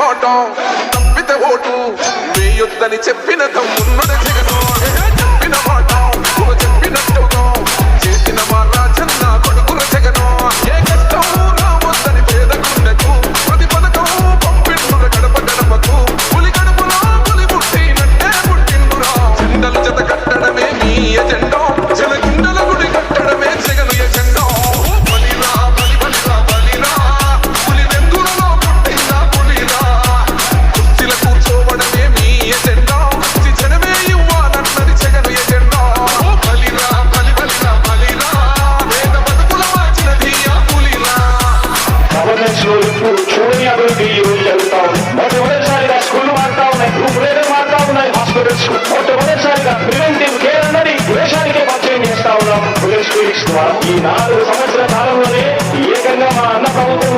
పోవటం తప్పితే ఓటు వేయొద్దని చెప్పిన తమ్మున్నడ జగను చెప్పిన మాట చెప్పినట్టుగా చేసిన మా రాజన్న కొడుకుల జగను ఏ కష్టం రావద్దని పేదకుండకు ప్రతి పథకం పంపిండుర గడప గడపకు పులి గడపలో పులి పుట్టినట్టే పుట్టిండురా జెండలు జత కట్టడమే మీ ఎజెండా జనగుండల గుడి కట్టడమే జగను ఎజెండా బలిరా బలి బలిరా బలిరా పులి వెందులలో పుట్టిందా పులిరా కుర్చీల కూర్చోవడమే మీ ఎజెండా జనమే ఇవ్వాలన్నది జగను ఎజెండా బలిరా బలి బలిరా బలిరా వేద బతుకుల మార్చినది ఆ పులిరా గవర్నెన్స్ లో ఇప్పుడు చూడని అభివృద్ధి ఈ రోజు జరుగుతా ఉంది. మొట్టమొదటిసారిగా స్కూళ్లు మారుతా ఉన్నాయి, గ్రూప్ రేట్లు మారుతా ఉన్నాయి, హాస్పిటల్స్ మొట్టమొదటిసారిగా ప్రివెంటివ్ కేర్ అన్నది దేశానికే పరిచయం చేస్తా ఉన్నాం. పోలీస్ క్లినిక్స్ ద్వారా ఈ 4 సంవత్సరాల కాలంలోనే ఏకంగా మా అన్న ప్రభుత్వం